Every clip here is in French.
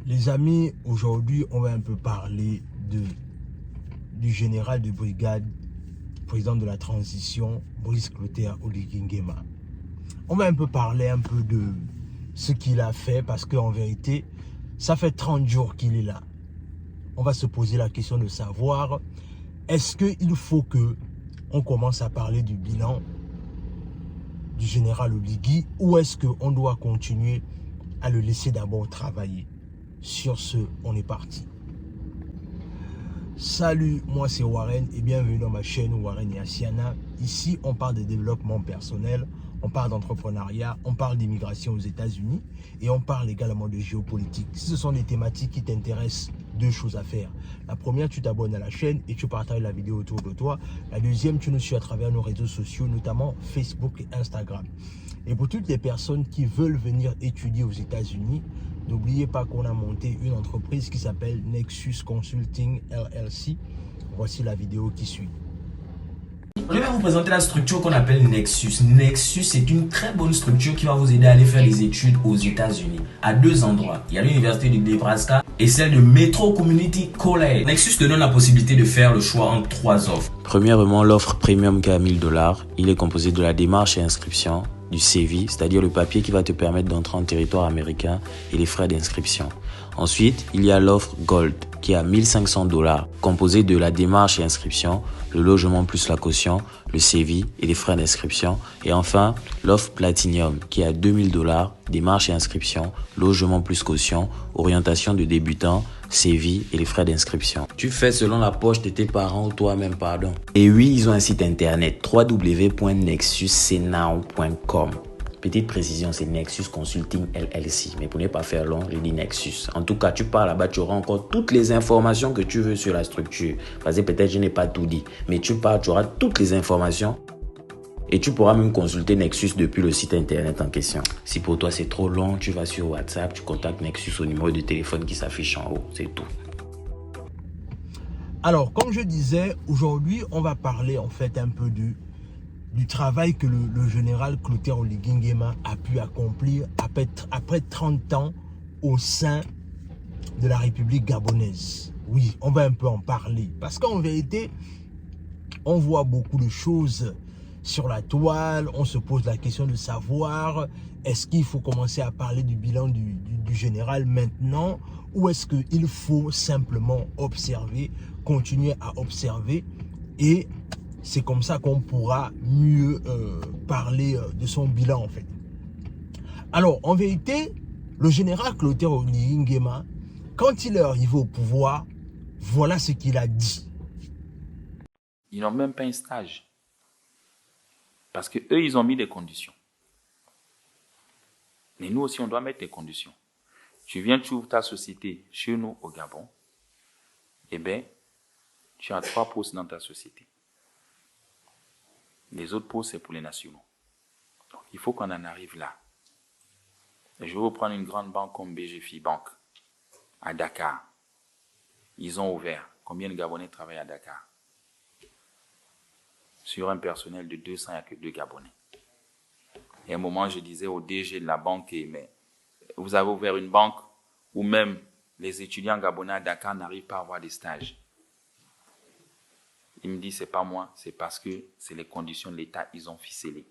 Les amis, aujourd'hui, on va un peu parler du général de brigade, président de la transition, Brice Clotaire Oligui Nguema. On va un peu parler de ce qu'il a fait parce qu'en vérité, ça fait 30 jours qu'il est là. On va se poser la question de savoir, est-ce qu'il faut qu'on commence à parler du bilan du général Oligui ou est-ce qu'on doit continuer à le laisser d'abord travailler? Sur ce, on est parti. Salut, moi c'est Warren et bienvenue dans ma chaîne Warren et Asiana. Ici, on parle de développement personnel, on parle d'entrepreneuriat, on parle d'immigration aux États-Unis et on parle également de géopolitique. Si ce sont des thématiques qui t'intéressent, deux choses à faire. La première, tu t'abonnes à la chaîne et tu partages la vidéo autour de toi. La deuxième, tu nous suis à travers nos réseaux sociaux, notamment Facebook et Instagram. Et pour toutes les personnes qui veulent venir étudier aux États-Unis, n'oubliez pas qu'on a monté une entreprise qui s'appelle Nexus Consulting LLC. Voici la vidéo qui suit. Je vais vous présenter la structure qu'on appelle Nexus. Nexus, c'est une très bonne structure qui va vous aider à aller faire des études aux États-Unis. À deux endroits. Il y a l'université de Nebraska et celle de Metro Community College. Nexus te donne la possibilité de faire le choix entre trois offres. Premièrement, l'offre premium qui est à 1000 $. Il est composé de la démarche et inscription, du CV, c'est-à-dire le papier qui va te permettre d'entrer en territoire américain et les frais d'inscription. Ensuite, il y a l'offre Gold qui est à 1500 $, composée de la démarche et inscription, le logement plus la caution, le CV et les frais d'inscription. Et enfin, l'offre Platinum qui est à 2000 $, démarche et inscription, logement plus caution, orientation de débutant, CV et les frais d'inscription. Tu fais selon la poche de tes parents ou toi-même, pardon. Et oui, ils ont un site internet www.nexuscnow.com. Petite précision, c'est Nexus Consulting LLC. Mais pour ne pas faire long, je dis Nexus. En tout cas, tu pars là-bas, tu auras encore toutes les informations que tu veux sur la structure. Parce que peut-être je n'ai pas tout dit. Mais tu pars, tu auras toutes les informations. Et tu pourras même consulter Nexus depuis le site internet en question. Si pour toi c'est trop long, tu vas sur WhatsApp, tu contactes Nexus au numéro de téléphone qui s'affiche en haut. C'est tout. Alors, comme je disais, aujourd'hui, on va parler en fait un peu du travail que le général Clotaire Oligui Nguema a pu accomplir après 30 ans au sein de la République gabonaise. Oui, on va un peu en parler. Parce qu'en vérité, on voit beaucoup de choses sur la toile. On se pose la question de savoir, est-ce qu'il faut commencer à parler du bilan du général maintenant ou est-ce qu'il faut simplement observer, continuer à observer et c'est comme ça qu'on pourra mieux parler de son bilan en fait. Alors en vérité, le général Clotaire Oligui Nguema, quand il est arrivé au pouvoir, voilà ce qu'il a dit. Ils n'ont même pas un stage. Parce qu'eux, ils ont mis des conditions. Mais nous aussi, on doit mettre des conditions. Tu viens, tu ouvres ta société chez nous au Gabon. Eh bien, tu as 3 postes dans ta société. Les autres postes, c'est pour les nationaux. Donc, il faut qu'on en arrive là. Et je vais vous prendre une grande banque comme BGFI Bank à Dakar. Ils ont ouvert. Combien de Gabonais travaillent à Dakar? Sur un personnel de 200, il n'y a que 2 Gabonais. Et à un moment, je disais au DG de la banque, mais vous avez ouvert une banque où même les étudiants gabonais à Dakar n'arrivent pas à avoir des stages. Il me dit, c'est pas moi, c'est parce que c'est les conditions de l'État, ils ont ficelé.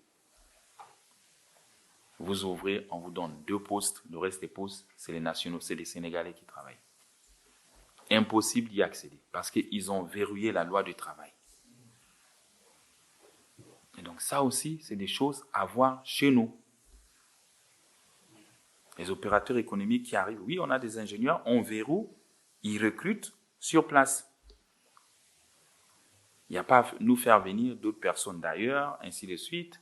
Vous ouvrez, on vous donne 2 postes, le reste des postes, c'est les nationaux, c'est les Sénégalais qui travaillent. Impossible d'y accéder, parce qu'ils ont verrouillé la loi du travail. Et donc ça aussi, c'est des choses à voir chez nous. Les opérateurs économiques qui arrivent, oui, on a des ingénieurs, on verrouille, ils recrutent sur place. Il n'y a pas à nous faire venir d'autres personnes d'ailleurs, ainsi de suite.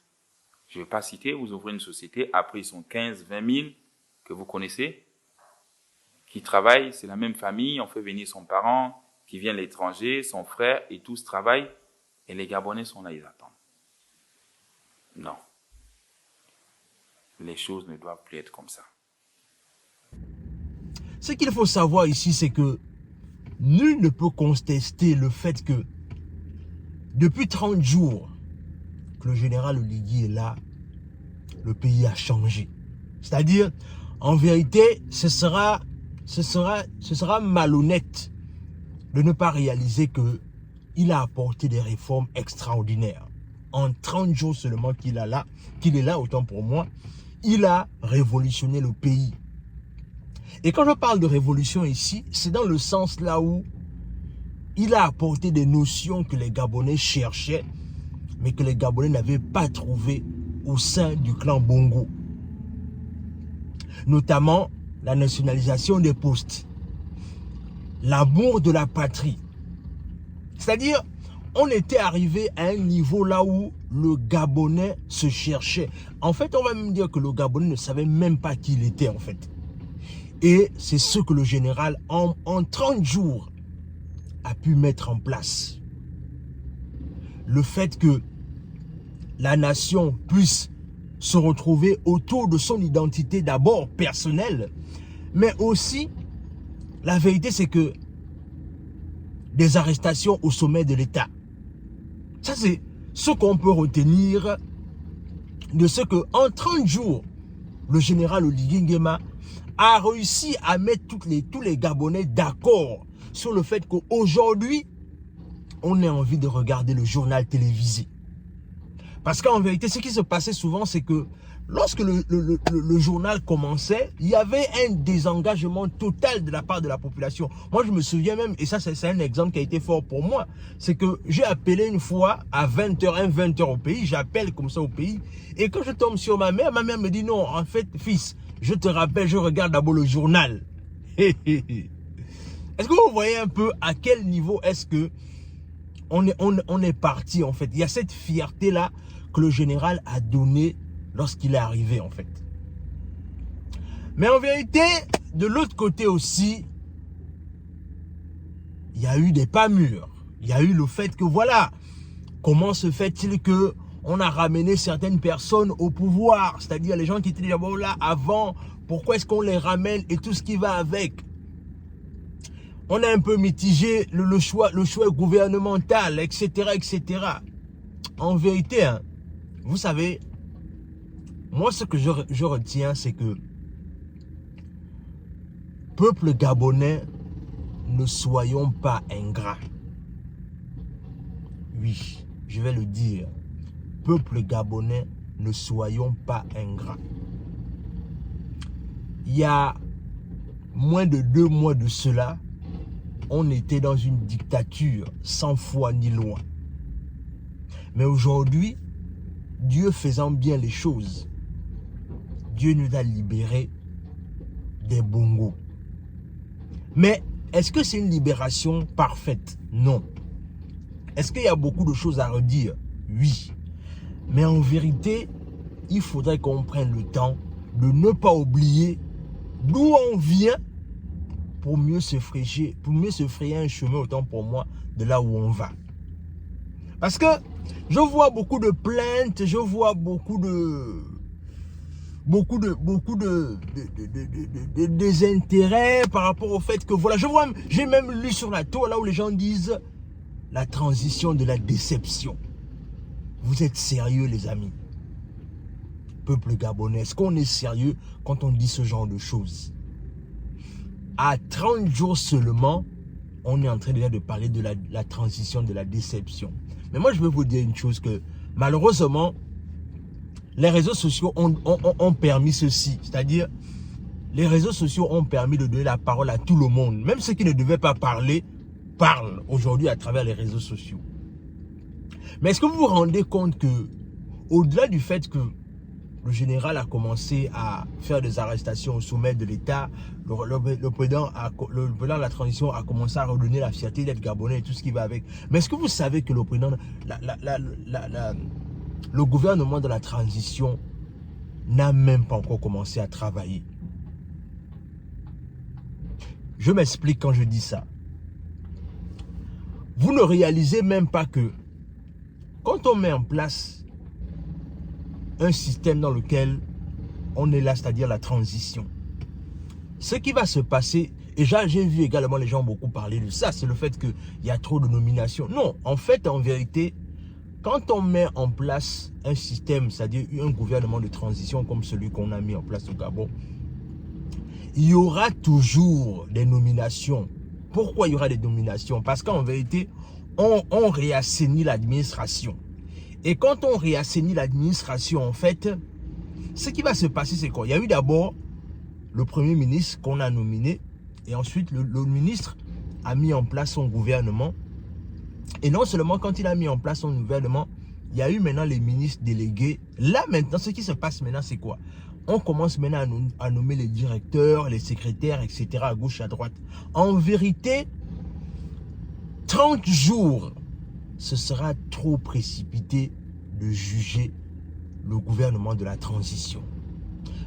Je ne vais pas citer, vous ouvrez une société, après ils sont 15, 20 000 que vous connaissez, qui travaillent, c'est la même famille, on fait venir son parent, qui vient de l'étranger, son frère, et tous travaillent, et les Gabonais sont là, ils attendent. Non. Les choses ne doivent plus être comme ça. Ce qu'il faut savoir ici, c'est que nul ne peut contester le fait que depuis 30 jours que le général Oligui est là, le pays a changé. C'est-à-dire, en vérité, ce sera ce sera malhonnête de ne pas réaliser qu'il a apporté des réformes extraordinaires. En 30 jours seulement qu'il est là, autant pour moi, il a révolutionné le pays. Et quand je parle de révolution ici, c'est dans le sens là où il a apporté des notions que les Gabonais cherchaient, mais que les Gabonais n'avaient pas trouvées au sein du clan Bongo. Notamment la nationalisation des postes, l'amour de la patrie. C'est-à-dire, on était arrivé à un niveau là où le Gabonais se cherchait. En fait, on va même dire que le Gabonais ne savait même pas qui il était en fait. Et c'est ce que le général, en 30 jours, a pu mettre en place. Le fait que la nation puisse se retrouver autour de son identité d'abord personnelle, mais aussi, la vérité c'est que des arrestations au sommet de l'État. Ça c'est ce qu'on peut retenir de ce que en 30 jours, le général Oligui Nguema a réussi à mettre tous les Gabonais d'accord sur le fait qu'aujourd'hui, on a envie de regarder le journal télévisé. Parce qu'en vérité, ce qui se passait souvent, c'est que lorsque le journal commençait, il y avait un désengagement total de la part de la population. Moi, je me souviens même, et ça, c'est un exemple qui a été fort pour moi, c'est que j'ai appelé une fois à 20h, 20h au pays, j'appelle comme ça au pays, et quand je tombe sur ma mère me dit non, en fait, fils, je te rappelle, je regarde d'abord le journal. Est-ce que vous voyez un peu à quel niveau est-ce que on est parti en fait? Il y a cette fierté-là que le général a donnée lorsqu'il est arrivé en fait. Mais en vérité, de l'autre côté aussi, il y a eu des pas mûrs. Il y a eu le fait que voilà, comment se fait-il que on a ramené certaines personnes au pouvoir, c'est-à-dire les gens qui étaient d'abord là avant, pourquoi est-ce qu'on les ramène et tout ce qui va avec? On a un peu mitigé le choix gouvernemental, etc., etc. En vérité, hein, vous savez, moi ce que je retiens, c'est que peuple gabonais, ne soyons pas ingrats. Oui, je vais le dire. Peuple gabonais, ne soyons pas ingrats. Il y a moins de 2 mois de cela, on était dans une dictature sans foi ni loi. Mais aujourd'hui, Dieu faisant bien les choses, Dieu nous a libérés des bongos. Mais est-ce que c'est une libération parfaite? Non. Est-ce qu'il y a beaucoup de choses à redire? Oui. Mais en vérité, il faudrait qu'on prenne le temps de ne pas oublier d'où on vient pour mieux se frayer un chemin, autant pour moi, de là où on va. Parce que je vois beaucoup de plaintes, je vois beaucoup de désintérêt par rapport au fait que voilà, j'ai même lu sur la tour là où les gens disent la transition de la déception. Vous êtes sérieux les amis? Peuple gabonais, est-ce qu'on est sérieux quand on dit ce genre de choses? À 30 jours seulement, on est en train déjà de parler de la transition de la déception. Mais moi je veux vous dire une chose, que malheureusement, les réseaux sociaux ont permis ceci. C'est-à-dire, les réseaux sociaux ont permis de donner la parole à tout le monde. Même ceux qui ne devaient pas parler, parlent aujourd'hui à travers les réseaux sociaux. Mais est-ce que vous vous rendez compte que, au-delà du fait que le général a commencé à faire des arrestations au sommet de l'État, le président de la transition a commencé à redonner la fierté d'être gabonais et tout ce qui va avec. Mais est-ce que vous savez que le président, le gouvernement de la transition n'a même pas encore commencé à travailler? Je m'explique quand je dis ça. Vous ne réalisez même pas que quand on met en place un système dans lequel on est là, c'est-à-dire la transition, ce qui va se passer, et j'ai vu également les gens beaucoup parler de ça, c'est le fait qu'il y a trop de nominations. Non, en fait, en vérité, quand on met en place un système, c'est-à-dire un gouvernement de transition comme celui qu'on a mis en place au Gabon, il y aura toujours des nominations. Pourquoi il y aura des nominations? Parce qu'en vérité, on réassainit l'administration. Et quand on réassainit l'administration, en fait, ce qui va se passer, c'est quoi? Il y a eu d'abord le premier ministre qu'on a nominé, et ensuite le ministre a mis en place son gouvernement. Et non seulement quand il a mis en place son gouvernement, il y a eu maintenant les ministres délégués. Là maintenant, ce qui se passe maintenant, c'est quoi? On commence maintenant à nommer les directeurs, les secrétaires, etc. à gauche, à droite. En vérité, 30 jours, ce sera trop précipité de juger le gouvernement de la transition.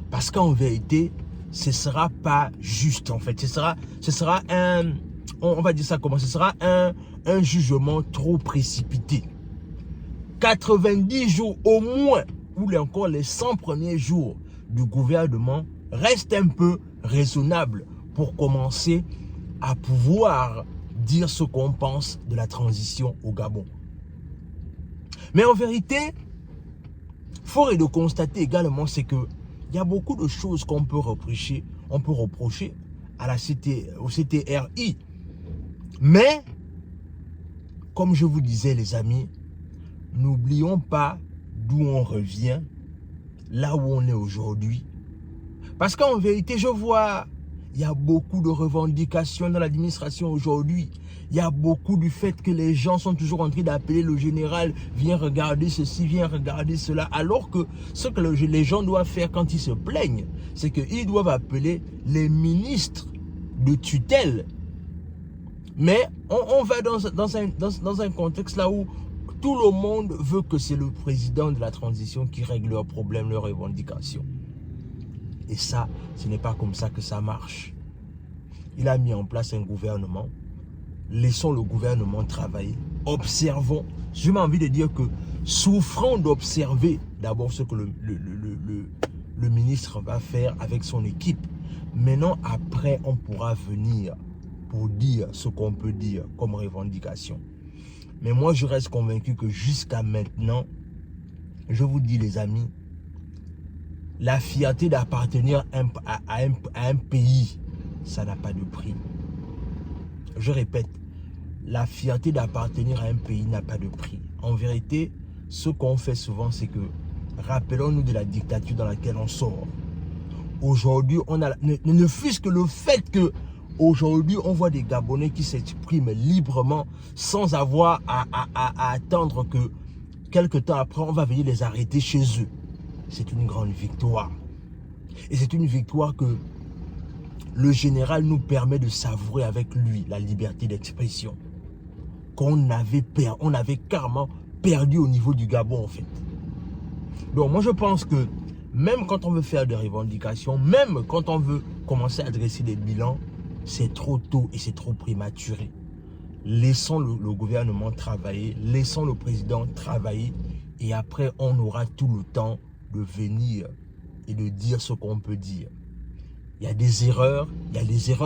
Parce qu'en vérité, ce ne sera pas juste en fait. Ce sera un, on va dire ça comment, ce sera un jugement trop précipité. 90 jours au moins, ou encore les 100 premiers jours du gouvernement restent un peu raisonnables pour commencer à pouvoir dire ce qu'on pense de la transition au Gabon. Mais en vérité, fort est de constater également, c'est que il y a beaucoup de choses qu'on peut reprocher, à la au CTRI. Mais, comme je vous disais les amis, n'oublions pas d'où on revient, là où on est aujourd'hui. Parce qu'en vérité, je vois, il y a beaucoup de revendications dans l'administration aujourd'hui. Il y a beaucoup du fait que les gens sont toujours en train d'appeler le général, viens regarder ceci, viens regarder cela. Alors que ce que les gens doivent faire quand ils se plaignent, c'est qu'ils doivent appeler les ministres de tutelle. Mais on va dans un contexte là où tout le monde veut que c'est le président de la transition qui règle leurs problèmes, leurs revendications. Et ça, ce n'est pas comme ça que ça marche. Il a mis en place un gouvernement. Laissons le gouvernement travailler. Observons. J'ai envie de dire que souffrons d'observer d'abord ce que le ministre va faire avec son équipe. Maintenant, après, on pourra venir pour dire ce qu'on peut dire comme revendication. Mais moi, je reste convaincu que jusqu'à maintenant, je vous dis les amis, la fierté d'appartenir à un pays, ça n'a pas de prix. Je répète, la fierté d'appartenir à un pays n'a pas de prix. En vérité, ce qu'on fait souvent, c'est que rappelons-nous de la dictature dans laquelle on sort. Aujourd'hui, on a ne fût-ce que le fait que aujourd'hui, on voit des Gabonais qui s'expriment librement sans avoir à attendre que quelque temps après, on va venir les arrêter chez eux. C'est une grande victoire. Et c'est une victoire que le général nous permet de savourer avec lui, la liberté d'expression. Qu'on avait carrément perdu au niveau du Gabon en fait. Donc moi je pense que même quand on veut faire des revendications, même quand on veut commencer à dresser des bilans, c'est trop tôt et c'est trop prématuré. Laissons le gouvernement travailler, laissons le président travailler et après on aura tout le temps de venir et de dire ce qu'on peut dire. Il y a des erreurs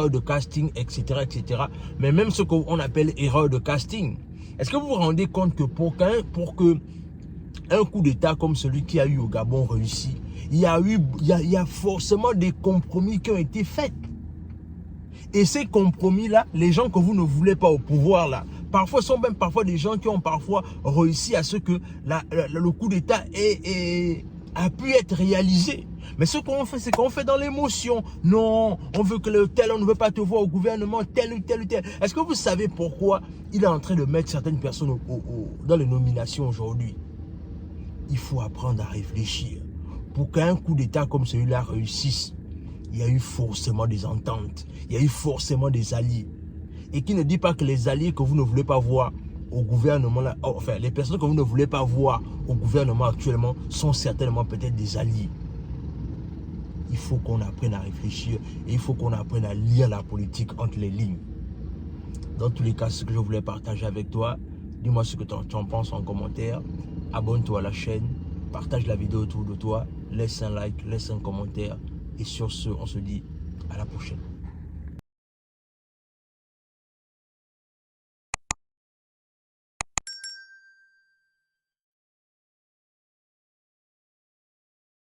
de casting, etc., etc. Mais même ce qu'on appelle erreur de casting, est-ce que vous vous rendez compte que pour que un coup d'État comme celui qui a eu au Gabon réussit, il y a forcément des compromis qui ont été faits. Et ces compromis-là, les gens que vous ne voulez pas au pouvoir là, parfois sont même parfois des gens qui ont parfois réussi à ce que le coup d'État a pu être réalisé. Mais ce qu'on fait, c'est qu'on fait dans l'émotion. Non, on veut que le tel, on ne veut pas te voir au gouvernement, tel ou tel ou tel. Est-ce que vous savez pourquoi il est en train de mettre certaines personnes dans les nominations aujourd'hui? Il faut apprendre à réfléchir. Pour qu'un coup d'État comme celui-là réussisse, il y a eu forcément des ententes. Il y a eu forcément des alliés. Et qui ne dit pas que les alliés que vous ne voulez pas voir au gouvernement, là, enfin les personnes que vous ne voulez pas voir au gouvernement actuellement sont certainement peut-être des alliés. Il faut qu'on apprenne à réfléchir et il faut qu'on apprenne à lire la politique entre les lignes. Dans tous les cas, ce que je voulais partager avec toi, dis-moi ce que tu en penses en commentaire. Abonne-toi à la chaîne, partage la vidéo autour de toi, laisse un like, laisse un commentaire. Et sur ce, on se dit à la prochaine.